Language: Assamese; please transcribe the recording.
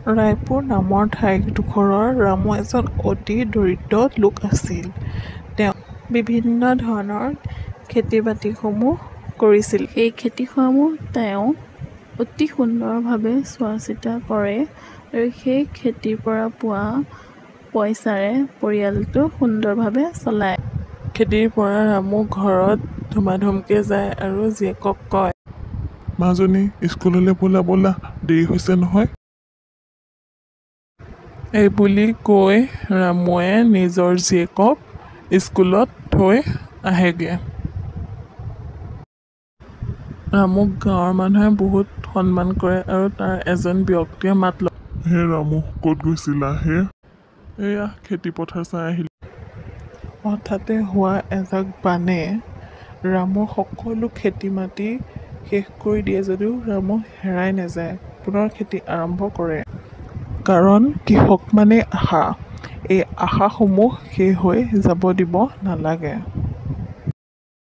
ৰায়পুৰ নামৰ ঠাইডোখৰৰ ৰামু এজন অতি দৰিদ্ৰ লোক আছিল। তেওঁ বিভিন্ন ধৰণৰ খেতি-বাতিসমূহ কৰিছিল। সেই খেতিসমূহ তেওঁ অতি সুন্দৰভাৱে চোৱা-চিতা কৰে আৰু সেই খেতিৰ পৰা পোৱা পইচাৰে পৰিয়ালটো সুন্দৰভাৱে চলায়। খেতিৰ পৰা ৰামু ঘৰত ধুমা-ধুমকৈ যায় আৰু জীয়েকক কয়, মাজনী, স্কুললৈ ব'লা, দেৰি হৈছে নহয়। এইবুলি কৈ ৰামুৱে নিজৰ জীয়েকক স্কুলত থৈ আহেগে। ৰামুক গাঁৱৰ মানুহে বহুত সন্মান কৰে আৰু তাৰ এজন ব্যক্তিয়ে মাত লগায়, হে ৰামু, ক'ত গৈছিলা হে? এয়া খেতিপথাৰ চাই আহিলোঁ। হঠাতে হোৱা এজাক বানে ৰামুৰ সকলো খেতি-মাটি শেষ কৰি দিয়ে যদিও ৰামু হেৰাই নাযায়, পুনৰ খেতি আৰম্ভ কৰে। কাৰণ কৃষক মানেই আশা। এই আশাসমূহ শেষ হৈ যাব দিব নালাগে।